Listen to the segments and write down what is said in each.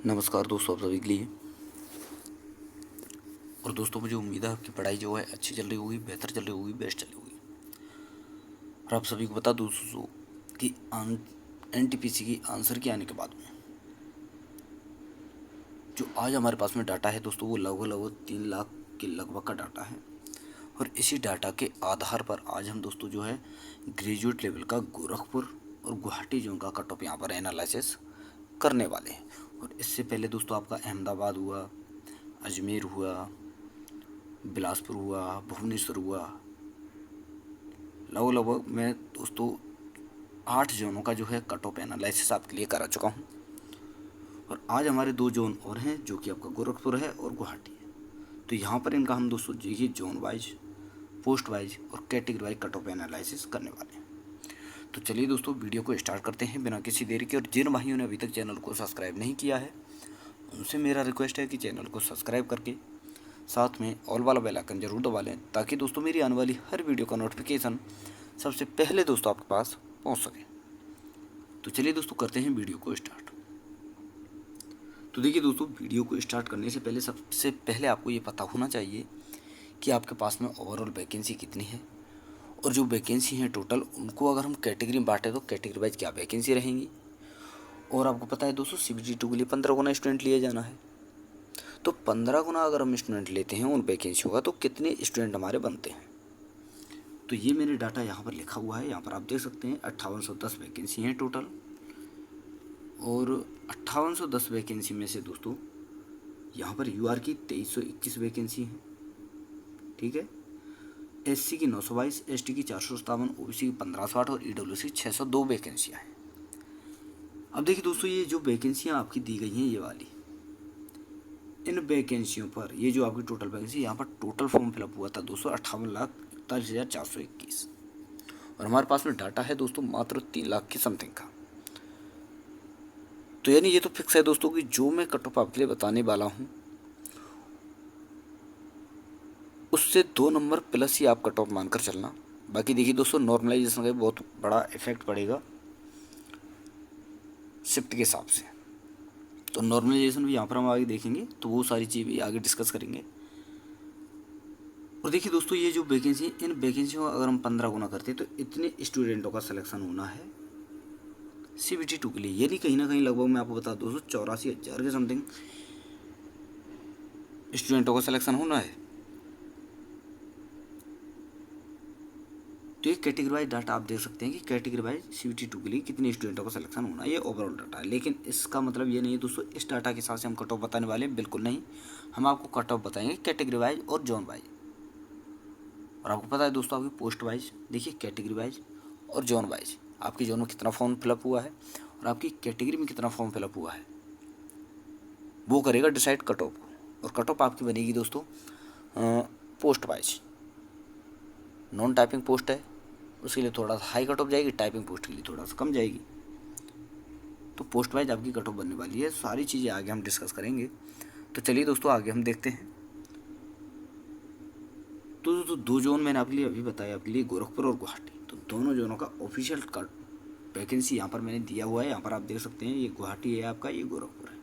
नमस्कार दोस्तों, आप सभी के लिए। और दोस्तों, मुझे उम्मीद है आपकी पढ़ाई जो है अच्छी चल रही होगी, बेहतर चल रही होगी, बेस्ट चल रही होगी। और आप सभी को बता दूँ दोस्तों कि एनटीपीसी की आंसर के आने के बाद में जो आज हमारे पास में डाटा है दोस्तों, वो लगभग 3 लाख के लगभग का डाटा है। और इसी डाटा के आधार पर आज हम दोस्तों जो है ग्रेजुएट लेवल का गोरखपुर और गुवाहाटी जोन का कट ऑफ यहाँ पर एनालिसिस करने वाले हैं। और इससे पहले दोस्तों आपका अहमदाबाद हुआ, अजमेर हुआ, बिलासपुर हुआ, भुवनेश्वर हुआ, लगभग मैं दोस्तों 8 जोनों का जो है कट ऑफ एनालिसिस आपके लिए करा चुका हूँ। और आज हमारे 2 जोन और हैं, जो कि आपका गोरखपुर है और गुवाहाटी है। तो यहाँ पर इनका हम दोस्तों देखिए जोन वाइज, पोस्ट वाइज और category wise cut off analysis करने वाले हैं। तो चलिए दोस्तों, वीडियो को स्टार्ट करते हैं बिना किसी देरी के। और जिन भाइयों ने अभी तक चैनल को सब्सक्राइब नहीं किया है, उनसे मेरा रिक्वेस्ट है कि चैनल को सब्सक्राइब करके साथ में ऑल वाला बेल आइकन जरूर दबा लें, ताकि दोस्तों मेरी आने वाली हर वीडियो का नोटिफिकेशन सबसे पहले दोस्तों आपके पास पहुंच सके। तो चलिए दोस्तों, करते हैं वीडियो को स्टार्ट। तो देखिए दोस्तों, वीडियो को स्टार्ट करने से पहले सबसे पहले आपको ये पता होना चाहिए कि आपके पास में ओवरऑल वैकेंसी कितनी है, और जो वैकेंसी है टोटल, उनको अगर हम कैटेगरी में बांटें तो कैटेगरी वाइज क्या वैकेंसी रहेंगी। और आपको पता है दोस्तों, CBT2 के लिए 15 गुना स्टूडेंट लिए जाना है। तो 15 गुना अगर हम स्टूडेंट लेते हैं उन वैकेंसी होगा, तो कितने स्टूडेंट हमारे बनते हैं। तो ये मैंने डाटा यहाँ पर लिखा हुआ है, यहाँ पर आप देख सकते हैं 5810 वैकेंसी हैं टोटल। और 5810 वैकेंसी में से दोस्तों यहाँ पर UR की 2321 वैकेंसी हैं, ठीक है। SC की 922, ST की 457, OBC की 1560 और EWS की 602 वैकेंसियाँ हैं। अब देखिए दोस्तों, ये जो वैकेंसियाँ आपकी दी गई हैं, ये वाली, इन वैकेंसियों पर ये जो आपकी टोटल वैकेंसी, यहाँ पर टोटल फॉर्म फिलअप हुआ था दोस्तों 58,41,421। और हमारे पास में डाटा है दोस्तों मात्र 3 लाख की समथिंग का। तो यानी ये तो फिक्स है दोस्तों कि जो मैं कट ऑफ आपके लिए बताने वाला हूँ, उससे 2 नंबर प्लस ही आप कट ऑफ मानकर चलना। बाकी देखिए दोस्तों, नॉर्मलाइजेशन का बहुत बड़ा इफेक्ट पड़ेगा शिफ्ट के हिसाब से। तो नॉर्मलाइजेशन भी यहाँ पर हम आगे देखेंगे, तो वो सारी चीज़ भी आगे डिस्कस करेंगे। और देखिए दोस्तों, ये जो वैकेंसी, इन वैकेंसियों का अगर हम 15 गुना करते हैं तो इतने स्टूडेंटों का सिलेक्शन होना है CBT2 के लिए। यानी कहीं ना कहीं लगभग मैं आपको बता दूँ दोस्तों 84,000 के समथिंग स्टूडेंटों का सिलेक्शन होना है। तो ये कैटेगरी वाइज डाटा आप देख सकते हैं कि कैटेगरी वाइज CBT2 के लिए कितने स्टूडेंटों का सिलेक्शन होना है, ये ओवरऑल डाटा है। लेकिन इसका मतलब ये नहीं है दोस्तों इस डाटा के हिसाब से हम कट ऑफ बताने वाले हैं, बिल्कुल नहीं। हम आपको कट ऑफ बताएंगे कैटेगरी वाइज और जोन वाइज। और आपको पता है दोस्तों, आपकी पोस्ट वाइज देखिए, कैटेगरी वाइज और जोन वाइज, आपकी जोन में कितना फॉर्म फिलअप हुआ है और आपकी कैटेगरी में कितना फॉर्म फिलअप हुआ है, वो करेगा डिसाइड कट ऑफ को। और कट ऑफ आपकी बनेगी दोस्तों post wise. Non typing post है, उसके लिए थोड़ा सा हाई कट ऑफ जाएगी, टाइपिंग पोस्ट के लिए थोड़ा सा कम जाएगी। तो पोस्ट वाइज आपकी कट ऑफ बनने वाली है। सारी चीज़ें आगे हम डिस्कस करेंगे। तो चलिए दोस्तों, आगे हम देखते हैं। तो दोस्तों 2 जोन मैंने आपके लिए अभी बताया, आपके लिए गोरखपुर और गुवाहाटी। तो दोनों जोनों का ऑफिशियल वैकेंसी यहाँ पर मैंने दिया हुआ है। यहाँ पर आप देख सकते हैं, ये गुवाहाटी है आपका, ये गोरखपुर है।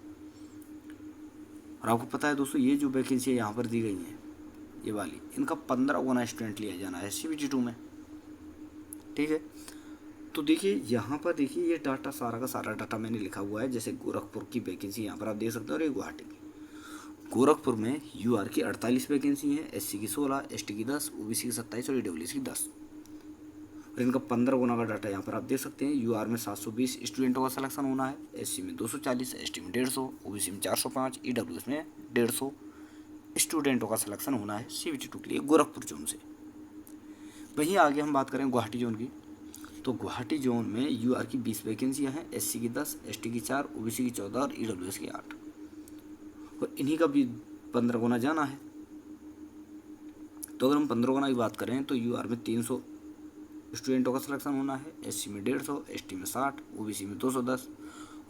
और आपको पता है दोस्तों, ये जो वैकेंसी यहाँ पर दी गई है, ये वाली, इनका 15 गुना स्टूडेंट लिया जाना है CBT2 में, ठीक है। तो देखिए यहाँ पर देखिए, ये डाटा सारा का सारा डाटा मैंने लिखा हुआ है। जैसे गोरखपुर की वैकेंसी यहाँ पर आप देख सकते हो, और ये गुवाहाटी की। गोरखपुर में UR की 48 वैकेंसी है, SC की 16, ST की 10, OBC की 27 और EWS की 10। और इनका 15 गुना का डाटा यहाँ पर आप देख सकते हैं। UR में 720 स्टूडेंटों का सिलेक्शन होना है, SC में 240, ST में 150, OBC में 405, EWS में 150 स्टूडेंटों का सिलेक्शन होना है CBT2 के लिए गोरखपुर जोन से। वहीं आगे हम बात करें गुवाहाटी जोन की, तो गुवाहाटी जोन में UR की 20 वैकेंसियाँ हैं, SC की 10, ST की 4, OBC की 14 और EWS की 8। और इन्हीं का भी 15 गुना जाना है। तो अगर हम 15 गुना की बात करें तो UR में 300 स्टूडेंटों का सिलेक्शन होना है, SC में 150, ST में 60, OBC में 210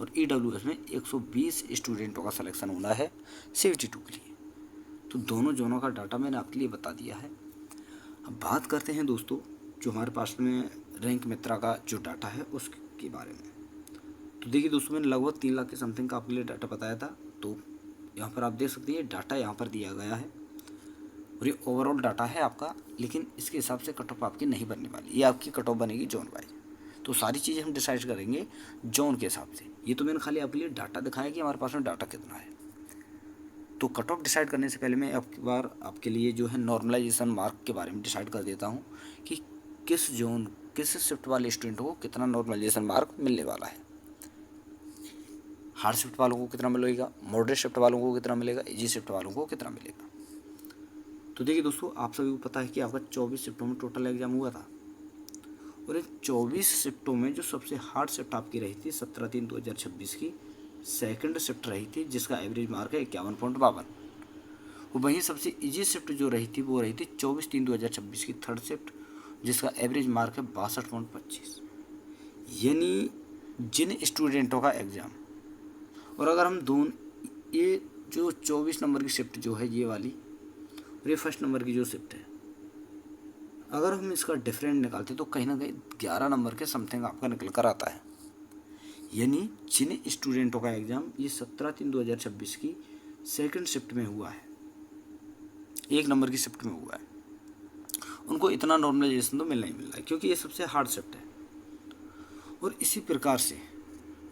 और EWS में 120 स्टूडेंटों का सिलेक्शन होना है CBT2 के लिए। तो दोनों जोनों का डाटा मैंने आपके लिए बता दिया है। अब बात करते हैं दोस्तों, जो हमारे पास में रैंक मित्रा का जो डाटा है उसके बारे में। तो देखिए दोस्तों, मैंने लगभग 3 लाख के समथिंग का आपके लिए डाटा बताया था। तो यहाँ पर आप देख सकते हैं डाटा यहाँ पर दिया गया है और ये ओवरऑल डाटा है आपका, लेकिन इसके हिसाब से कट ऑफ आपकी नहीं बनने वाली। ये आपकी कट ऑफ बनेगी जोन वाइज। तो सारी चीज़ें हम डिसाइड करेंगे जोन के हिसाब से। ये तो मैंने खाली आपके लिए डाटा दिखाया कि हमारे पास में डाटा कितना है। तो कट ऑफ डिसाइड करने से पहले मैं एक बार आपके लिए जो है नॉर्मलाइजेशन मार्क के बारे में डिसाइड कर देता हूँ कि किस जोन, किस शिफ्ट वाले स्टूडेंट को कितना नॉर्मलाइजेशन मार्क मिलने वाला है। हार्ड शिफ्ट वालों को कितना मिलेगा, मॉडरेट शिफ्ट वालों को कितना मिलेगा, इजी शिफ्ट वालों को कितना मिलेगा। तो देखिए दोस्तों, आप सभी को पता है कि आपका 24 शिफ्टों में टोटल एग्जाम हुआ था और इन 24 शिफ्टों में जो सबसे हार्ड शिफ्ट आपकी रही थी 17/3/2026 की सेकंड शिफ्ट रही थी, जिसका एवरेज मार्क है 51.52। और वहीं सबसे इजी शिफ्ट जो रही थी वो रही थी 24/3/2026 की थर्ड शिफ्ट, जिसका एवरेज मार्क है 62.25। यानी जिन स्टूडेंटों का एग्ज़ाम, और अगर हम दोनों ये जो 24 नंबर की शिफ्ट जो है ये वाली और ये फर्स्ट नंबर की जो शिफ्ट है, अगर हम इसका डिफरेंट निकालते तो कहीं ना कहीं 11 नंबर के समथिंग आपका निकल कर आता है। यानी जिन स्टूडेंटों का एग्ज़ाम ये 17/3/2026 की सेकंड शिफ्ट में हुआ है, 1 नंबर की शिफ्ट में हुआ है, उनको इतना नॉर्मलाइजेशन तो मिलना ही मिल रहा है, क्योंकि ये सबसे हार्ड शिफ्ट है। और इसी प्रकार से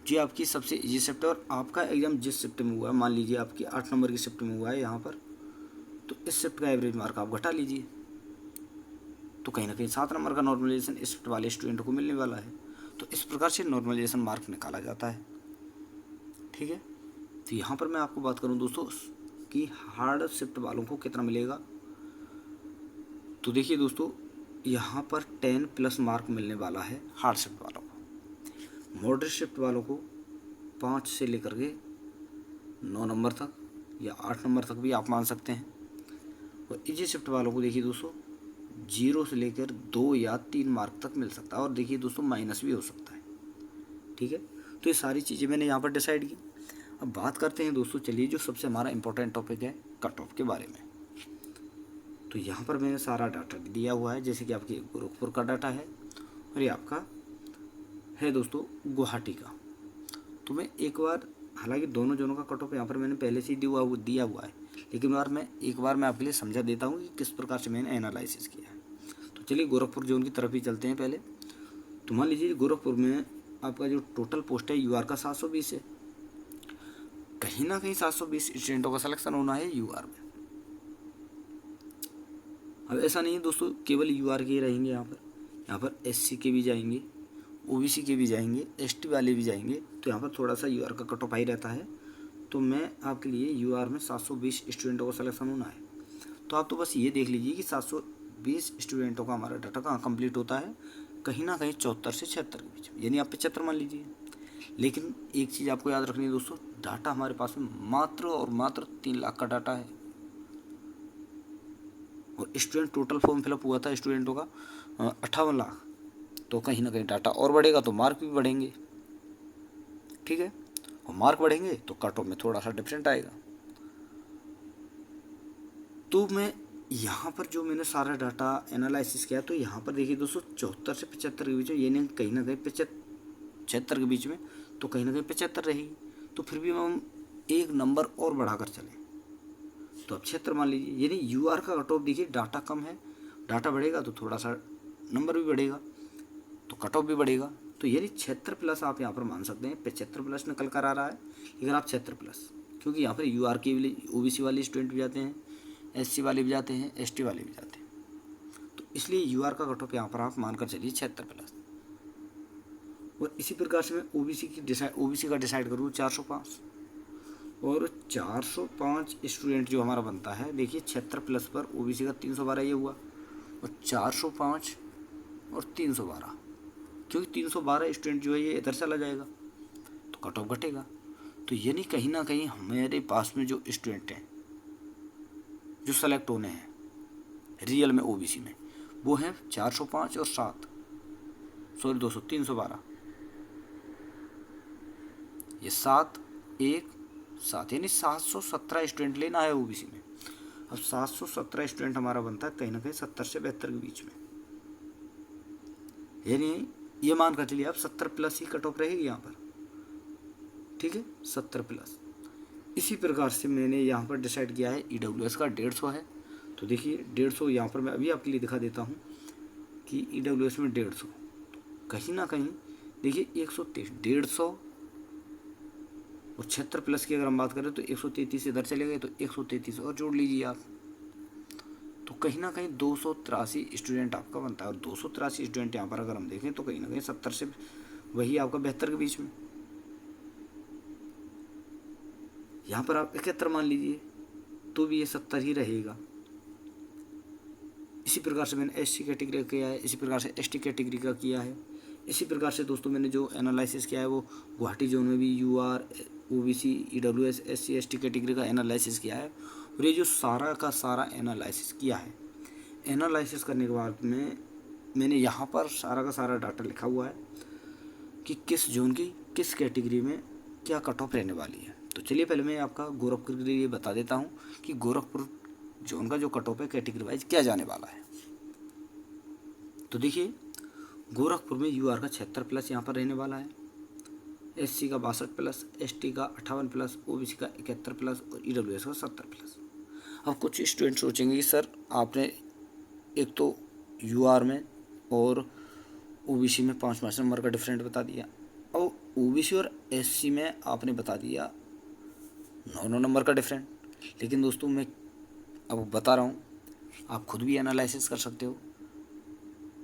जो आपकी सबसे इजी शिफ्ट है और आपका एग्ज़ाम जिस शिफ्ट में हुआ है, मान लीजिए आपकी 8 नंबर की शिफ्ट में हुआ है यहाँ पर, तो इस शिफ्ट का एवरेज मार्क आप घटा लीजिए, तो कहीं ना कहीं 7 नंबर का नॉर्मलाइजेशन इस शिफ्ट वाले स्टूडेंट को मिलने वाला है। तो इस प्रकार से नॉर्मलाइजेशन मार्क निकाला जाता है। ठीक है, तो यहाँ पर मैं आपको बात करूँ दोस्तों कि हार्ड शिफ्ट वालों को कितना मिलेगा। तो देखिए दोस्तों, यहाँ पर 10+ मार्क मिलने वाला है हार्ड शिफ्ट वालों को। मॉडरेट शिफ्ट वालों को 5 से लेकर के 9 नंबर तक या 8 नंबर तक भी आप मान सकते हैं। और इजी शिफ्ट वालों को देखिए दोस्तों 0 से लेकर 2 या 3 मार्क तक मिल सकता है, और देखिए दोस्तों माइनस भी हो सकता है। ठीक है, तो ये सारी चीज़ें मैंने यहाँ पर डिसाइड की। अब बात करते हैं दोस्तों, चलिए जो सबसे हमारा इंपॉर्टेंट टॉपिक है कट ऑफ के बारे में। तो यहाँ पर मैंने सारा डाटा दिया हुआ है, जैसे कि आपकी गोरखपुर का डाटा है और ये आपका है दोस्तों गुवाहाटी का। तो मैं एक बार, हालांकि दोनों जोनों का कट ऑफ यहाँ पर मैंने पहले से ही दिया हुआ है, लेकिन एक बार मैं आपके लिए समझा देता हूँ कि किस प्रकार से मैंने एनालिसिस किया है। तो चलिए गोरखपुर जोन की तरफ ही चलते हैं पहले। तो मान लीजिए गोरखपुर में आपका जो टोटल पोस्ट है यूआर का 720 है। कहीं ना कहीं 720 स्टूडेंटों का सिलेक्शन होना है यूआर में। अब ऐसा नहीं है दोस्तों केवल यूआर के ही रहेंगे, यहाँ पर एससी के भी जाएंगे, ओबीसी के भी जाएंगे, एसटी वाले भी जाएंगे। तो यहाँ पर थोड़ा सा यूआर का कट ऑफ हाई रहता है। तो मैं आपके लिए यूआर में 720 स्टूडेंटों का सिलेक्शन होना है। तो आप तो बस ये देख लीजिए कि 720 स्टूडेंटों का हमारा डाटा कहाँ कंप्लीट होता है, कहीं ना कहीं 74 से 76 के बीच में, यानी आप 75 मान लीजिए। लेकिन एक चीज़ आपको याद रखनी है दोस्तों, डाटा हमारे पास में मात्र और मात्र 3 लाख का डाटा है, और स्टूडेंट टोटल फॉर्म फिलअप हुआ था स्टूडेंटों का 58 लाख। तो कहीं ना कहीं डाटा और बढ़ेगा तो मार्क भी बढ़ेंगे। ठीक है, और मार्क बढ़ेंगे तो कट ऑफ में थोड़ा सा डिफरेंट आएगा। तो मैं यहाँ पर जो मैंने सारा डाटा एनालिसिस किया, तो यहाँ पर देखिए दोस्तों 74 से 75 के बीच में, यानी कहीं ना कहीं 75 के बीच में, तो कहीं ना कहीं 75 रहेगी। तो फिर भी हम एक नंबर और बढ़ाकर चलें तो अब 76 मान लीजिए। यानी यूआर का कट ऑफ देखिए, डाटा कम है, डाटा बढ़ेगा तो थोड़ा सा नंबर भी बढ़ेगा, तो कट ऑफ भी बढ़ेगा। तो यानी 76+ आप यहाँ पर मान सकते हैं। 75+ निकल कर आ रहा है, लेकिन आप 76+, क्योंकि यहाँ पर यूआर के ओबीसी वाले स्टूडेंट भी जाते हैं, एससी वाले भी जाते हैं, एसटी वाले भी जाते हैं। तो इसलिए यूआर का कट ऑफ यहाँ पर आप मानकर चलिए 76+। और इसी प्रकार से मैं ओबीसी का डिसाइड करूँ 405, और 405 स्टूडेंट जो हमारा बनता है, देखिए 76+ पर ओबीसी का 312 ये हुआ, और 405 और 312, क्योंकि 312 स्टूडेंट जो है ये इधर चला जाएगा तो कट ऑफ घटेगा। तो यानी कहीं ना कहीं हमारे पास में जो स्टूडेंट हैं जो सेलेक्ट होने हैं रियल में ओबीसी में, वो हैं 405 और 312, ये 7 1 7, यानी 717 स्टूडेंट लेना है ओबीसी में। अब 717 स्टूडेंट हमारा बनता है कहीं ना कहीं 70 से 72 के बीच में, यानी ये मान कर चलिए आप 70+ ही कट ऑफ रहेगी यहाँ पर। ठीक है, 70 प्लस। इसी प्रकार से मैंने यहाँ पर डिसाइड किया है EWS का 150 है। तो देखिए 150 यहाँ पर मैं अभी आपके लिए दिखा देता हूँ कि EWS में 150 कहीं ना कहीं देखिए 123, 150 और 76 प्लस की अगर हम बात करें तो 133 इधर चले गए, तो 133 और जोड़ लीजिए आप, तो कहीं ना कहीं 283 स्टूडेंट आपका बनता है। और 283 स्टूडेंट यहाँ पर अगर हम देखें तो कहीं ना कहीं 70 से वही आपका 72 के बीच में। यहाँ पर आप 71 मान लीजिए तो भी ये 70 ही रहेगा। इसी प्रकार से मैंने SC कैटेगरी का किया है, इसी प्रकार से ST कैटेगरी का किया है। इसी प्रकार से दोस्तों मैंने जो एनालिसिस किया है वो गुवाहाटी जोन में भी UR, OBC, EWS, SC, ST category का एनालिसिस किया है। और ये जो सारा का सारा एनालिसिस किया है, एनालिसिस करने के बाद में मैंने यहाँ पर सारा का सारा डाटा लिखा हुआ है कि किस जोन की किस कैटेगरी में क्या कट ऑफ रहने वाली है। तो चलिए पहले मैं आपका गोरखपुर के लिए बता देता हूँ कि गोरखपुर जोन का जो कट ऑफ है कैटेगरी वाइज क्या जाने वाला है। तो देखिए गोरखपुर में UR का 76 प्लस यहाँ पर रहने वाला है, SC का 62 प्लस, ST का 58 प्लस, OBC का 71 प्लस और EWS का 70 प्लस। अब कुछ स्टूडेंट सोचेंगे कि सर आपने एक तो UR में और OBC में 5 नंबर का डिफरेंट बता दिया, और OBC और SC में आपने बता दिया 9 नंबर का डिफरेंट। लेकिन दोस्तों मैं अब बता रहा हूँ, आप खुद भी एनालिसिस कर सकते हो,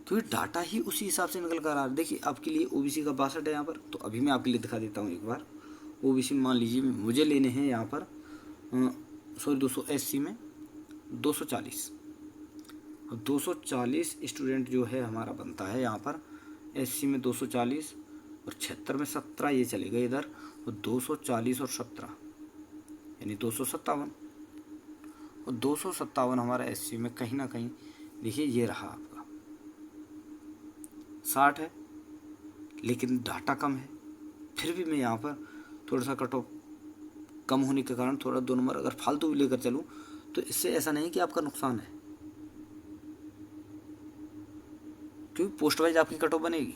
क्योंकि डाटा ही उसी हिसाब से निकल कर आ रहा है। देखिए आपके लिए OBC का 62 है यहाँ पर, तो अभी मैं आपके लिए दिखा देता हूँ एक बार। OBC में मान लीजिए मुझे लेने हैं यहाँ पर दोस्तों SC में 240। अब 240 स्टूडेंट जो है हमारा बनता है यहाँ पर, SC में 240 और 76 में 17 ये चले गए इधर, और 240 और 17 यानी 257। और 257 हमारा SC में कहीं ना कहीं देखिए ये रहा आपका 60 है, लेकिन डाटा कम है। फिर भी मैं यहाँ पर थोड़ा सा कट ऑफ कम होने के कारण थोड़ा 2 नंबर अगर फालतू भी लेकर चलूँ तो इससे ऐसा नहीं कि आपका नुकसान है, क्योंकि पोस्ट वाइज आपकी कट ऑफ बनेगी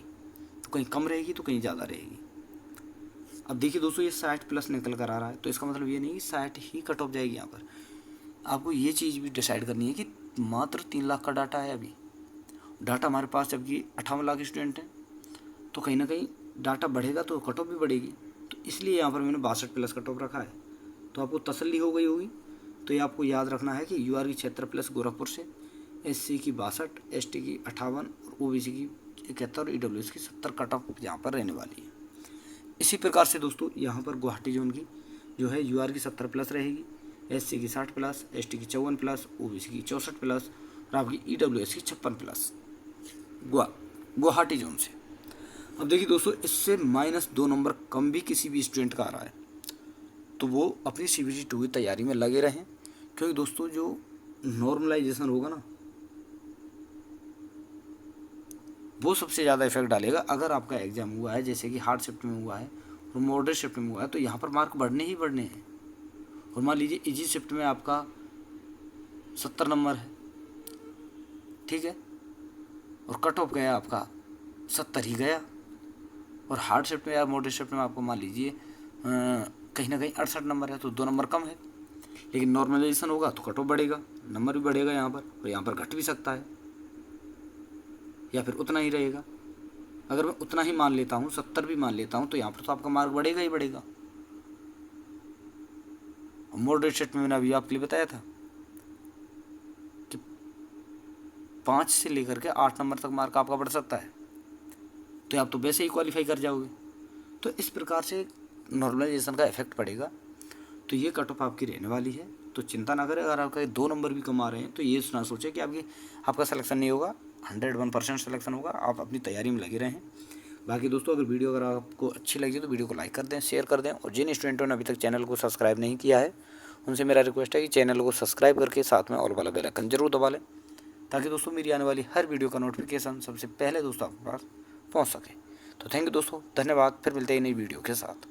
तो कहीं कम रहेगी तो कहीं ज़्यादा रहेगी। अब देखिए दोस्तों ये 60 प्लस निकल कर आ रहा है, तो इसका मतलब ये नहीं कि 60 ही कट ऑफ जाएगी। यहाँ पर आपको ये चीज़ भी डिसाइड करनी है कि मात्र 3 लाख का डाटा है अभी, डाटा हमारे पास जबकि 58 लाख स्टूडेंट हैं, तो कहीं ना कहीं डाटा बढ़ेगा तो कट ऑफ भी बढ़ेगी। तो इसलिए यहाँ पर मैंने 62 प्लस कट ऑफ रखा है। तो आपको तसल्ली हो गई होगी। तो ये आपको याद रखना है कि UR की 76 प्लस गोरखपुर से, SC की 62, ST की 58 और OBC की 71 और EWS की 70 कट ऑफ यहाँ पर रहने वाली है। इसी प्रकार से दोस्तों यहाँ पर गुवाहाटी जोन की जो है UR की 70 प्लस रहेगी, SC की 60 प्लस, ST की 54 प्लस, OBC की 64 प्लस और आपकी EWS की 56 प्लस गुवाहाटी जोन से। अब देखिए दोस्तों इससे -2 नंबर कम भी किसी भी स्टूडेंट का आ रहा है तो वो अपनी CBT 2 की तैयारी में लगे रहें, क्योंकि दोस्तों जो नॉर्मलाइजेशन होगा ना वो सबसे ज़्यादा इफेक्ट डालेगा। अगर आपका एग्जाम हुआ है जैसे कि हार्ड शिफ्ट में हुआ है और मॉडरेट शिफ्ट में हुआ है तो यहाँ पर मार्क बढ़ने ही बढ़ने हैं। और मान लीजिए इजी शिफ्ट में आपका 70 नंबर है, ठीक है, और कट ऑफ गया आपका 70 ही गया, और हार्ड शिफ्ट में या मॉडरेट शिफ्ट में आपको मान लीजिए कहीं ना कहीं 68 नंबर है, तो 2 नंबर कम है। लेकिन नॉर्मलाइजेशन होगा तो कट ऑफ बढ़ेगा, नंबर भी बढ़ेगा यहाँ पर, और यहाँ पर घट भी सकता है या फिर उतना ही रहेगा। अगर मैं उतना ही मान लेता हूँ, 70 भी मान लेता हूँ, तो यहाँ पर तो आपका मार्क बढ़ेगा ही बढ़ेगा। मॉडरेट शिफ्ट में मैंने अभी आपके लिए बताया था कि 5 से लेकर के 8 नंबर तक मार्क आपका बढ़ सकता है, तो आप तो वैसे ही क्वालिफाई कर जाओगे। तो इस प्रकार से नॉर्मलाइजेशन का इफेक्ट पड़ेगा। तो ये कट ऑफ आपकी रहने वाली है, तो चिंता ना करें। अगर आपका 2 नंबर भी कम आ रहे हैं तो ये ना सोचे कि आपका सिलेक्शन नहीं होगा, 101% सिलेक्शन होगा। आप अपनी तैयारी में लगे रहें। बाकी दोस्तों अगर वीडियो अगर आपको अच्छी लगी तो वीडियो को लाइक कर दें, शेयर कर दें, और जिन स्टूडेंटों ने अभी तक चैनल को सब्सक्राइब नहीं किया है उनसे मेरा रिक्वेस्ट है कि चैनल को सब्सक्राइब करके साथ में ऑल वाला बेल आइकन जरूर दबा लें, ताकि दोस्तों मेरी आने वाली हर वीडियो का नोटिफिकेशन सबसे पहले दोस्तों आपके पास पहुँच सके। तो थैंक यू दोस्तों, धन्यवाद। फिर मिलते हैं नई वीडियो के साथ।